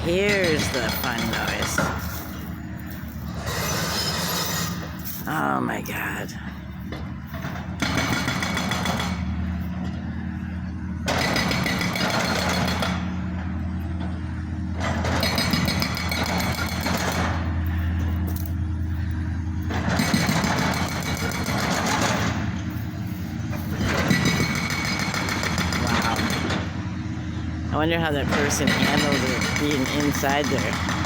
Here's the fun noise. Oh my God. I wonder how that person handles it being inside there.